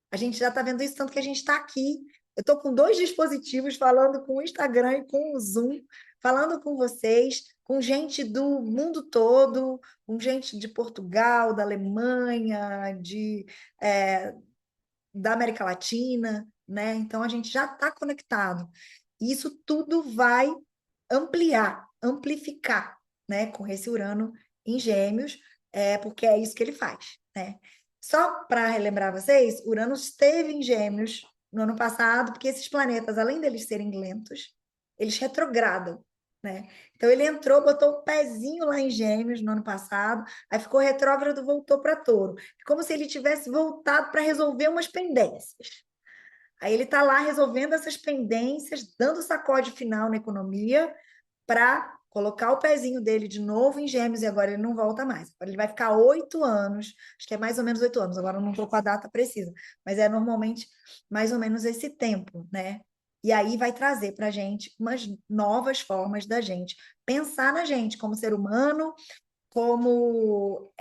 A gente já está vendo isso, tanto que a gente está aqui. Eu estou com dois dispositivos falando com o Instagram e com o Zoom, falando com vocês, com gente do mundo todo, com gente de Portugal, da Alemanha, da América Latina, né? Então a gente já está conectado. E isso tudo vai ampliar, amplificar, né? Com esse Urano em Gêmeos, porque é isso que ele faz, né? Só para relembrar vocês, Urano esteve em Gêmeos no ano passado, porque esses planetas, além deles serem lentos, eles retrogradam, né? Então ele entrou, botou o pezinho lá em Gêmeos no ano passado, aí ficou retrógrado, voltou para Touro. É como se ele tivesse voltado para resolver umas pendências. Aí ele está lá resolvendo essas pendências, dando sacode final na economia, para colocar o pezinho dele de novo em Gêmeos, e agora ele não volta mais. Agora ele vai ficar 8 anos, acho que é mais ou menos 8 anos, agora eu não estou com a data precisa, mas é normalmente mais ou menos esse tempo, né? E aí vai trazer para a gente umas novas formas da gente pensar na gente como ser humano, como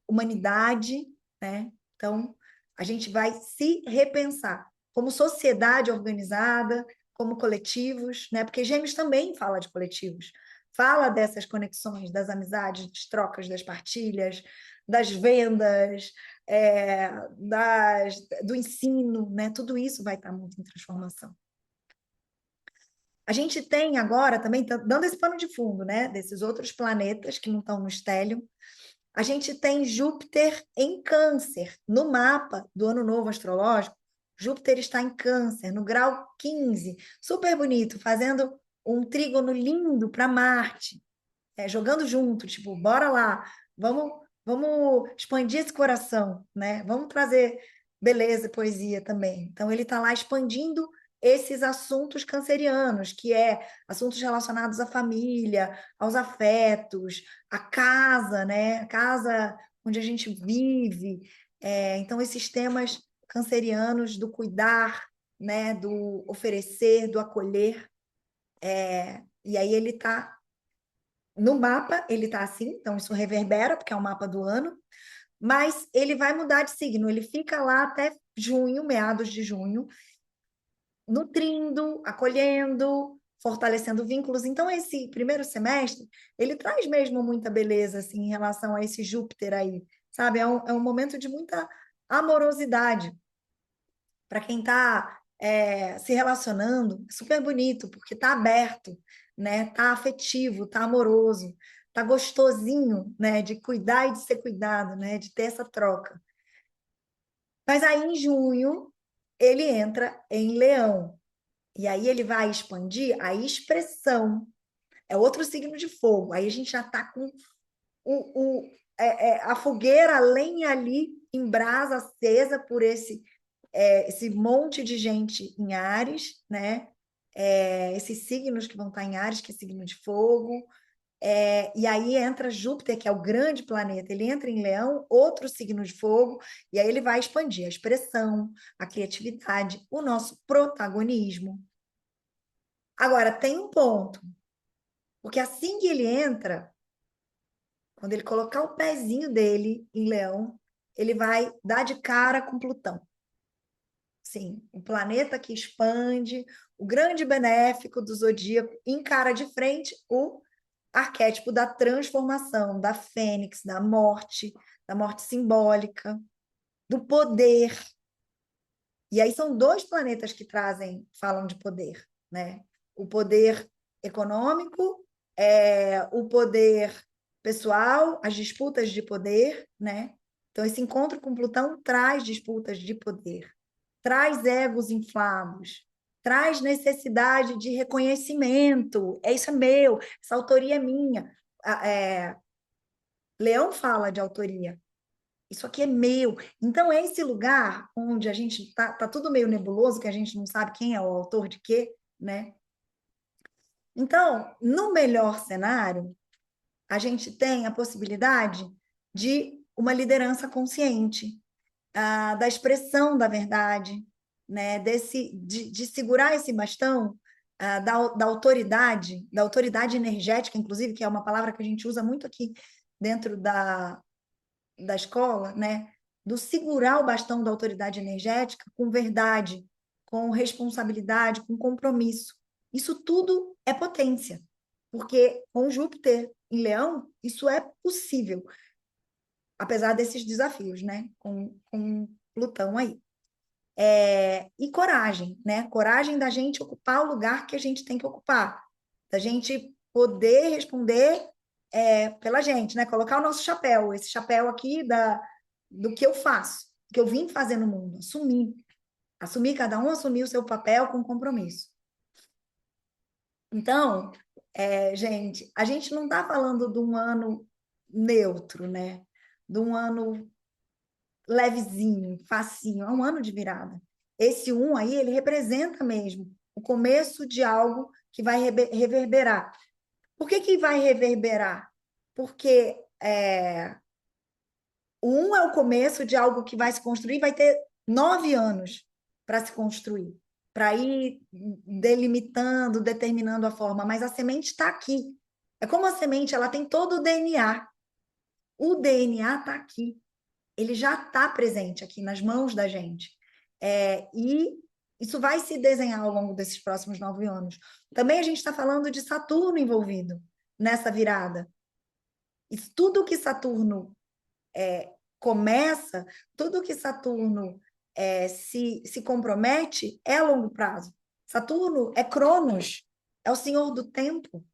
humanidade, né? Então, a gente vai se repensar como sociedade organizada, como coletivos, né? Porque Gêmeos também fala de coletivos, fala dessas conexões, das amizades, das trocas, das partilhas, das vendas, do ensino, né? Tudo isso vai estar muito em transformação. A gente tem agora também, dando esse pano de fundo, né? Desses outros planetas que não estão no estélio, a gente tem Júpiter em Câncer. No mapa do Ano Novo Astrológico, Júpiter está em Câncer, no grau 15. Super bonito, fazendo um trígono lindo para Marte. Jogando junto, tipo, bora lá, vamos expandir esse coração, né? Vamos trazer beleza e poesia também. Então, ele está lá expandindo esses assuntos cancerianos, que é assuntos relacionados à família, aos afetos, à casa, né? A casa onde a gente vive. Então, esses temas cancerianos do cuidar, né? Do oferecer, do acolher. E aí ele está no mapa, ele está assim, então isso reverbera, porque é o mapa do ano, mas ele vai mudar de signo, ele fica lá até junho, meados de junho, nutrindo, acolhendo, fortalecendo vínculos. Então, esse primeiro semestre, ele traz mesmo muita beleza, assim, em relação a esse Júpiter aí, sabe? É um momento de muita amorosidade. Para quem está se relacionando, é super bonito, porque está aberto, né? Está afetivo, está amoroso, está gostosinho, né? De cuidar e de ser cuidado, né? De ter essa troca. Mas aí, em junho, ele entra em Leão. E aí ele vai expandir a expressão. É outro signo de fogo. Aí a gente já está com a fogueira, a lenha ali em brasa acesa por esse monte de gente em Áries, né? Esses signos que vão estar em Áries, que é signo de fogo. E aí entra Júpiter, que é o grande planeta, ele entra em Leão, outro signo de fogo, e aí ele vai expandir a expressão, a criatividade, o nosso protagonismo. Agora, tem um ponto, porque assim que ele entra, quando ele colocar o pezinho dele em Leão, ele vai dar de cara com Plutão. Sim, o planeta que expande, o grande benéfico do zodíaco encara de frente o arquétipo da transformação, da fênix, da morte simbólica, do poder. E aí são dois planetas que falam de poder, né? O poder econômico, o poder pessoal, as disputas de poder, né? Então esse encontro com Plutão traz disputas de poder, traz egos inflados, traz necessidade de reconhecimento. Isso é meu, essa autoria é minha. Leão fala de autoria. Isso aqui é meu. Então, é esse lugar onde a gente tá tudo meio nebuloso, que a gente não sabe quem é o autor de quê, né? Então, no melhor cenário, a gente tem a possibilidade de uma liderança consciente, da expressão da verdade, né? De segurar esse bastão da autoridade energética, inclusive, que é uma palavra que a gente usa muito aqui dentro da escola, né? Do segurar o bastão da autoridade energética com verdade, com responsabilidade, com compromisso. Isso tudo é potência, porque com Júpiter em Leão, isso é possível, apesar desses desafios, né? Com Plutão aí. E coragem, né? Coragem da gente ocupar o lugar que a gente tem que ocupar, da gente poder responder pela gente, né? Colocar o nosso chapéu, esse chapéu aqui do que eu faço, que eu vim fazer no mundo, assumir, cada um assumir o seu papel com compromisso. Então, gente, a gente não está falando de um ano neutro, né? De um ano levezinho, facinho, é um ano de virada. Esse aí, ele representa mesmo o começo de algo que vai reverberar. Por que vai reverberar? Porque o é o começo de algo que vai se construir, vai ter 9 anos para se construir, para ir delimitando, determinando a forma, mas a semente está aqui. É como a semente, ela tem todo o DNA. O DNA está aqui. Ele já está presente aqui nas mãos da gente. E isso vai se desenhar ao longo desses próximos 9 anos. Também a gente está falando de Saturno envolvido nessa virada. E tudo que Saturno começa, tudo que Saturno se compromete é a longo prazo. Saturno é Cronos, é o senhor do tempo.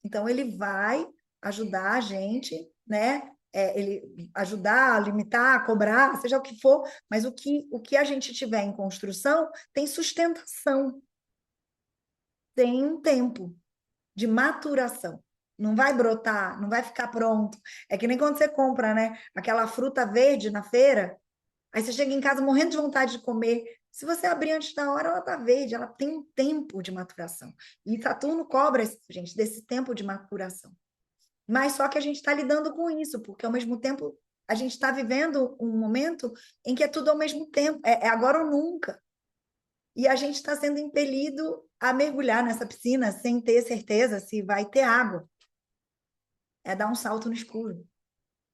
Então, ele vai ajudar a gente, né? Ele ajudar a limitar, a cobrar, seja o que for, mas o que a gente tiver em construção tem sustentação, tem um tempo de maturação. Não vai brotar, não vai ficar pronto. É que nem quando você compra, né? Aquela fruta verde na feira, aí você chega em casa morrendo de vontade de comer. Se você abrir antes da hora, ela está verde, ela tem um tempo de maturação. E Saturno cobra, gente, desse tempo de maturação. Mas só que a gente está lidando com isso, porque ao mesmo tempo a gente está vivendo um momento em que é tudo ao mesmo tempo, é agora ou nunca. E a gente está sendo impelido a mergulhar nessa piscina sem ter certeza se vai ter água. É dar um salto no escuro.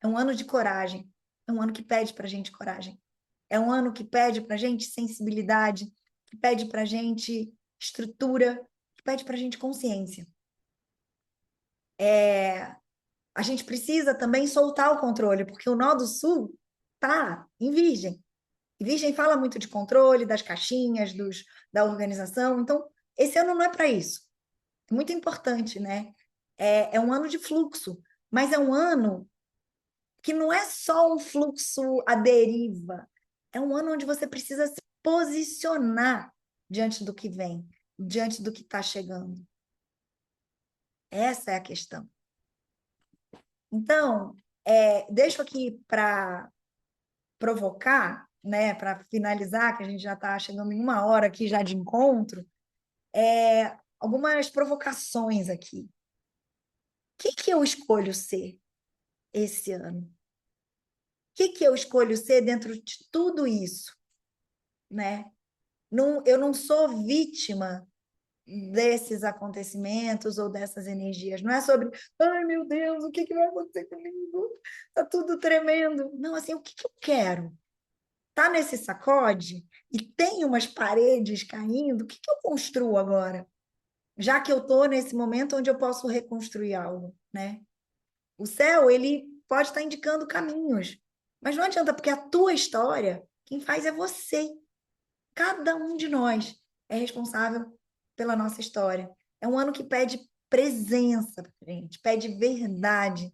É um ano de coragem. É um ano que pede para a gente coragem. É um ano que pede para a gente sensibilidade, que pede para a gente estrutura, que pede para a gente consciência. A gente precisa também soltar o controle, porque o nó do sul tá em Virgem. E Virgem fala muito de controle, das caixinhas, da organização. Então, esse ano não é para isso. É muito importante, né? É um ano de fluxo, mas é um ano que não é só um fluxo à deriva. É um ano onde você precisa se posicionar diante do que vem, diante do que está chegando. Essa é a questão. Então, deixo aqui para provocar, né, para finalizar, que a gente já está chegando em 1 hora aqui já de encontro, algumas provocações aqui. O que eu escolho ser esse ano? O que eu escolho ser dentro de tudo isso? Né? Eu não sou vítima desses acontecimentos ou dessas energias. Não é sobre, ai meu Deus, o que vai acontecer comigo? Está tudo tremendo. Não, assim, o que eu quero? Tá nesse sacode e tem umas paredes caindo, o que eu construo agora? Já que eu estou nesse momento onde eu posso reconstruir algo, né? O céu, ele pode estar indicando caminhos, mas não adianta, porque a tua história, quem faz é você. Cada um de nós é responsável pela nossa história. É um ano que pede presença, gente, pede verdade,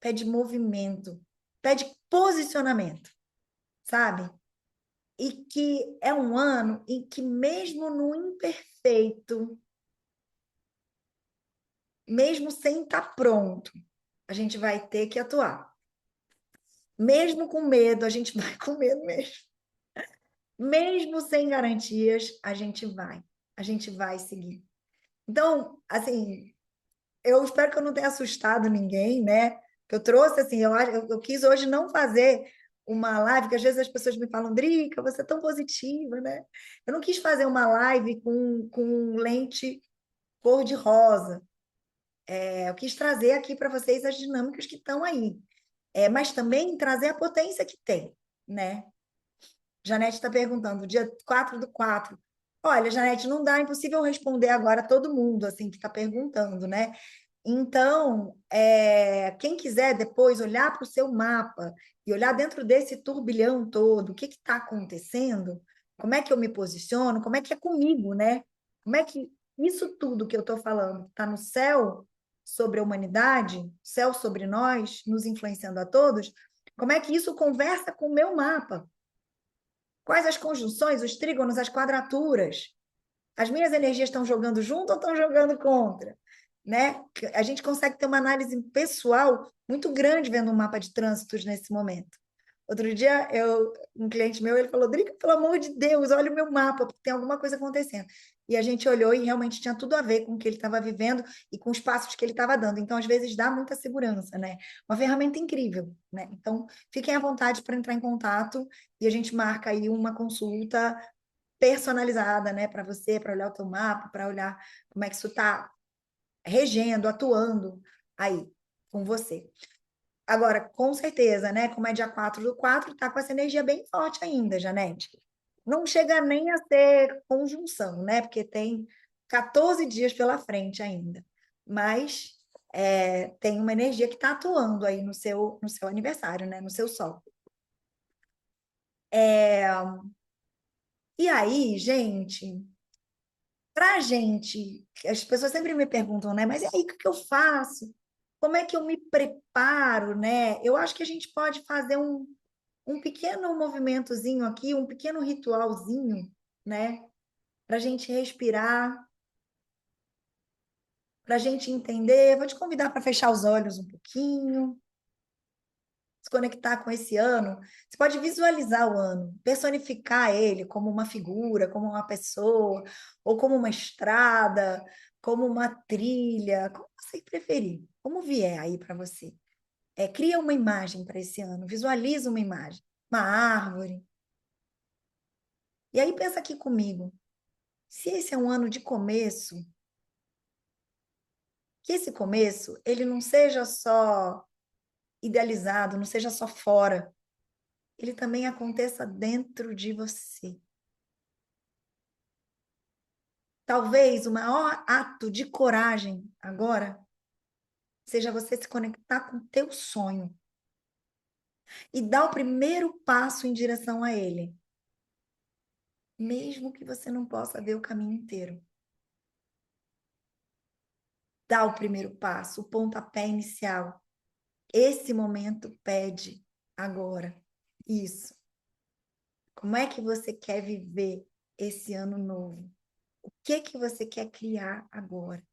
pede movimento, pede posicionamento, sabe? e que é um ano em que, mesmo no imperfeito, mesmo sem estar pronto, a gente vai ter que atuar. Mesmo com medo, a gente vai com medo mesmo. Mesmo sem garantias, a gente vai seguir. Então, assim, eu espero que eu não tenha assustado ninguém, né? Que eu trouxe, assim, eu quis hoje não fazer uma live, que às vezes as pessoas me falam, Drica, você é tão positiva, né? Eu não quis fazer uma live com lente cor-de-rosa. Eu quis trazer aqui para vocês as dinâmicas que estão aí. Mas também trazer a potência que tem, né? Janete está perguntando, dia 4/4. Olha, Janete, não dá, é impossível responder agora todo mundo assim que está perguntando, né? Então, quem quiser depois olhar para o seu mapa e olhar dentro desse turbilhão todo, o que está acontecendo, como é que eu me posiciono, como é que é comigo, né? Como é que isso tudo que eu estou falando está no céu sobre a humanidade, céu sobre nós, nos influenciando a todos, como é que isso conversa com o meu mapa? Quais as conjunções, os trígonos, as quadraturas? As minhas energias estão jogando junto ou estão jogando contra? Né? A gente consegue ter uma análise pessoal muito grande vendo um mapa de trânsitos nesse momento. Outro dia, um cliente meu, ele falou, Drica, pelo amor de Deus, olha o meu mapa, porque tem alguma coisa acontecendo. E a gente olhou e realmente tinha tudo a ver com o que ele estava vivendo e com os passos que ele estava dando. Então, às vezes, dá muita segurança, né? Uma ferramenta incrível, né? Então, fiquem à vontade para entrar em contato e a gente marca aí uma consulta personalizada, né, para você, para olhar o teu mapa, para olhar como é que isso está regendo, atuando aí com você. Agora, com certeza, né, como é dia 4/4, tá com essa energia bem forte ainda, Janete. Não chega nem a ser conjunção, né, porque tem 14 dias pela frente ainda. Mas tem uma energia que está atuando aí no seu aniversário, né, no seu sol. E aí, gente, para a gente, as pessoas sempre me perguntam, né? Mas e aí, o que eu faço? Como é que eu me preparo, né? Eu acho que a gente pode fazer um pequeno movimentozinho aqui, um pequeno ritualzinho, né? Para a gente respirar, para a gente entender. Vou te convidar para fechar os olhos um pouquinho, se conectar com esse ano. Você pode visualizar o ano, personificar ele como uma figura, como uma pessoa, ou como uma estrada, como uma trilha, como você preferir, como vier aí para você. Cria uma imagem para esse ano, visualiza uma imagem, uma árvore. E aí pensa aqui comigo, se esse é um ano de começo, que esse começo ele não seja só idealizado, não seja só fora, ele também aconteça dentro de você. Talvez o maior ato de coragem agora seja você se conectar com o teu sonho e dar o primeiro passo em direção a ele, mesmo que você não possa ver o caminho inteiro. Dá o primeiro passo, o pontapé inicial. Esse momento pede agora isso. Como é que você quer viver esse ano novo? O que você quer criar agora?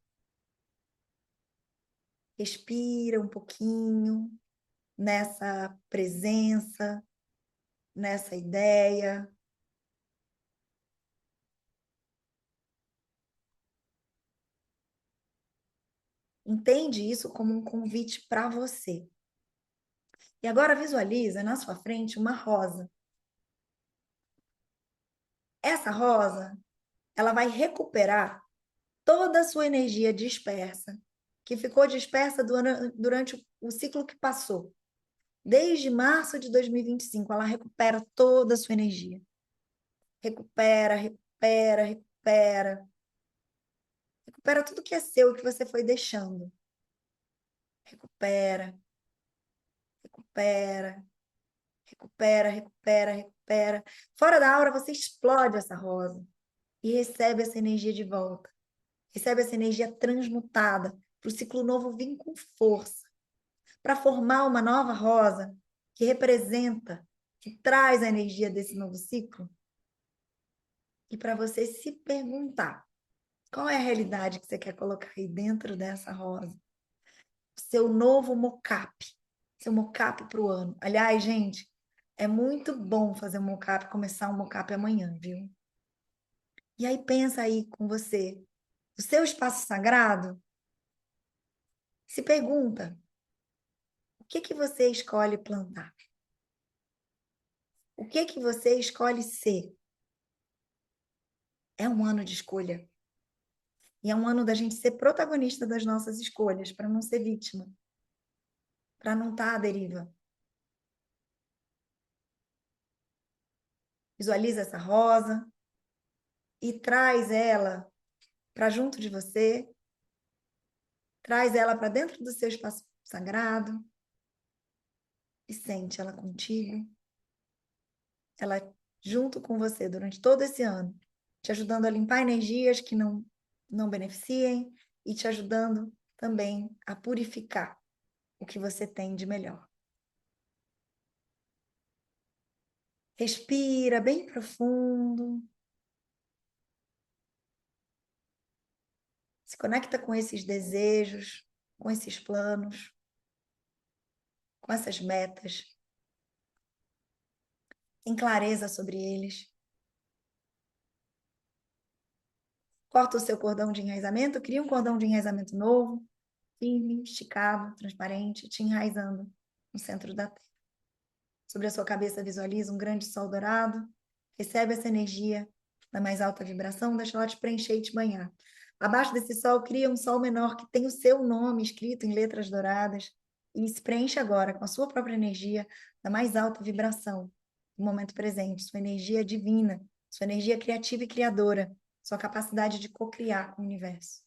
Respira um pouquinho nessa presença, nessa ideia. Entende isso como um convite para você. E agora visualiza na sua frente uma rosa. Essa rosa, ela vai recuperar toda a sua energia dispersa, que ficou dispersa durante o ciclo que passou. Desde março de 2025, ela recupera toda a sua energia. Recupera, recupera, recupera. Recupera tudo que é seu e que você foi deixando. Recupera, recupera, recupera, recupera, recupera. Fora da aura, você explode essa rosa e recebe essa energia de volta. Recebe essa energia transmutada para o ciclo novo vir com força, para formar uma nova rosa que representa que traz a energia desse novo ciclo, e para você se perguntar qual é a realidade que você quer colocar aí dentro dessa rosa. Seu novo mocap, seu mocap para o ano. Aliás, gente, é muito bom fazer um mocap, começar um mocap amanhã, viu? E aí pensa aí com você, o seu espaço sagrado, se pergunta, o que que você escolhe plantar? O que que você escolhe ser? É um ano de escolha. E é um ano da gente ser protagonista das nossas escolhas, para não ser vítima, para não estar à deriva. Visualiza essa rosa e traz ela para junto de você, traz ela para dentro do seu espaço sagrado e sente ela contigo, ela junto com você durante todo esse ano, te ajudando a limpar energias que não beneficiem e te ajudando também a purificar o que você tem de melhor. Respira bem profundo. Se conecta com esses desejos, com esses planos, com essas metas. Tem clareza sobre eles. Corta o seu cordão de enraizamento, cria um cordão de enraizamento novo, firme, esticado, transparente, te enraizando no centro da Terra. Sobre a sua cabeça visualiza um grande sol dourado, recebe essa energia da mais alta vibração, deixa ela te preencher e te banhar. Abaixo desse sol, cria um sol menor que tem o seu nome escrito em letras douradas e se preenche agora com a sua própria energia da mais alta vibração, no momento presente, sua energia divina, sua energia criativa e criadora, sua capacidade de co-criar com o universo.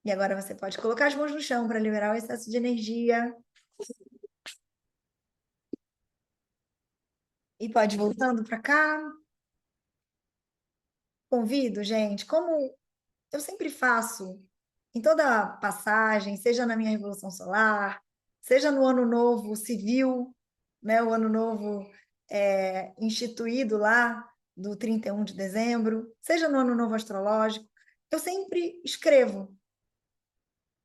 E agora você pode colocar as mãos no chão para liberar o excesso de energia. E pode ir voltando para cá. Convido, gente, como eu sempre faço em toda passagem, seja na minha Revolução Solar, seja no Ano Novo Civil, né, o Ano Novo instituído lá do 31 de dezembro, seja no Ano Novo Astrológico, eu sempre escrevo.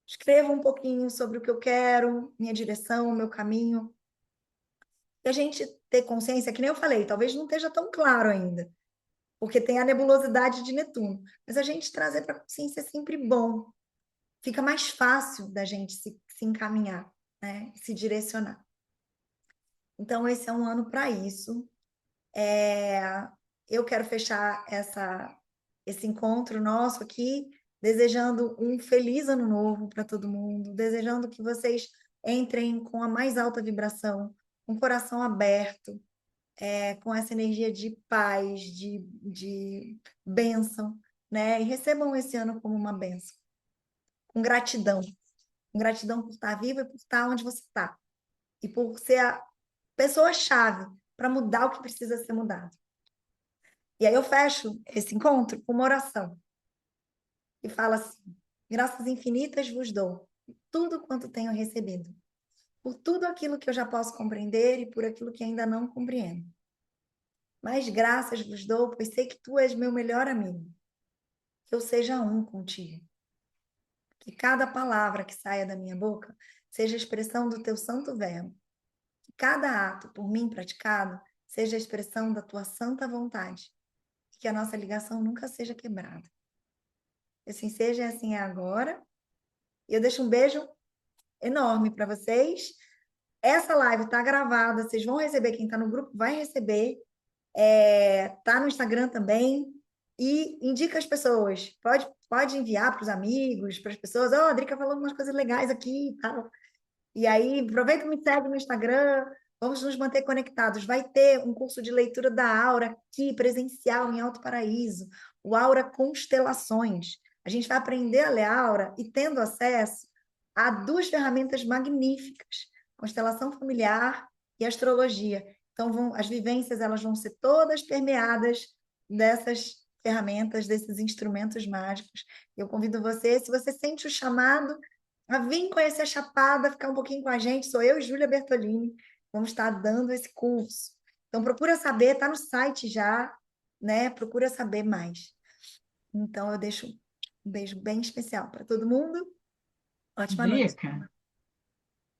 Escrevo um pouquinho sobre o que eu quero, minha direção, meu caminho. E a gente ter consciência, que nem eu falei, talvez não esteja tão claro ainda, porque tem a nebulosidade de Netuno. Mas a gente trazer para a consciência é sempre bom. Fica mais fácil da gente se encaminhar, né? Se direcionar. Então, esse é um ano para isso. Eu quero fechar esse encontro nosso aqui, desejando um feliz ano novo para todo mundo, desejando que vocês entrem com a mais alta vibração, com o coração aberto, com essa energia de paz, de bênção, né? E recebam esse ano como uma bênção, com gratidão. Com gratidão por estar viva e por estar onde você está. E por ser a pessoa-chave para mudar o que precisa ser mudado. E aí eu fecho esse encontro com uma oração. E fala assim: graças infinitas vos dou, tudo quanto tenho recebido, por tudo aquilo que eu já posso compreender e por aquilo que ainda não compreendo. Mas graças vos dou, pois sei que tu és meu melhor amigo, que eu seja um contigo. Que cada palavra que saia da minha boca seja a expressão do teu santo verbo. Que cada ato por mim praticado seja a expressão da tua santa vontade. E que a nossa ligação nunca seja quebrada. Assim seja e assim é agora. E eu deixo um beijo enorme para vocês. Essa live está gravada, vocês vão receber, quem está no grupo vai receber. Tá no Instagram também. E indica as pessoas. Pode enviar para os amigos, para as pessoas. Ó, a Drica falou umas coisas legais aqui e tal. E aí, aproveita e me segue no Instagram. Vamos nos manter conectados. Vai ter um curso de leitura da Aura aqui, presencial, em Alto Paraíso. O Aura Constelações. A gente vai aprender a ler a Aura e tendo acesso a duas ferramentas magníficas: constelação familiar e astrologia. Então, as vivências elas vão ser todas permeadas dessas ferramentas, desses instrumentos mágicos. Eu convido você, se você sente o chamado, a vir conhecer a Chapada, ficar um pouquinho com a gente. Sou eu, Júlia Bertolini. vamos estar dando esse curso. Então, procura saber, está no site já, né? Procura saber mais. Então, eu deixo um beijo bem especial para todo mundo. Ótima noite. Drica,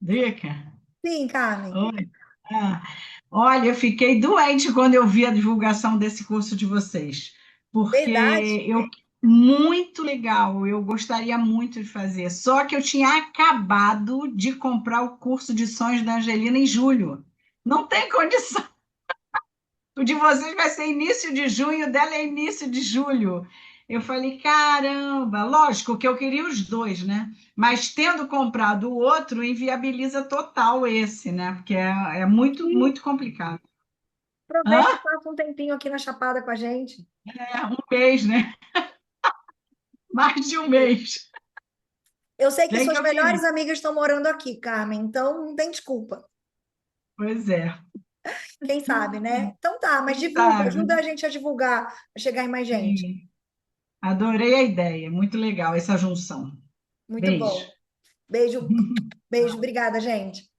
Drica. Sim, Carmen. Oi. Ah, olha, eu fiquei doente quando eu vi a divulgação desse curso de vocês, porque Verdade? muito legal, eu gostaria muito de fazer. Só que eu tinha acabado de comprar o curso de sonhos da Angelina em julho. Não tem condição. O de vocês vai ser início de junho, o dela é início de julho. Eu falei, caramba, lógico que eu queria os dois, né? Mas tendo comprado o outro, inviabiliza total esse, né? Porque é muito, Sim. muito complicado. Aproveita e Hã? passa um tempinho aqui na Chapada com a gente. É um mês, né? Mais de um mês. Eu sei que Bem que suas eu queria. melhores amigas estão morando aqui, Carmen, então não tem desculpa. Pois é. Quem sabe, né? Então tá, mas Quem divulga, sabe? ajuda a gente a divulgar, a chegar em mais gente. Sim. Adorei a ideia. Muito legal essa junção. Muito Beijo. bom. Beijo, beijo, obrigada, gente.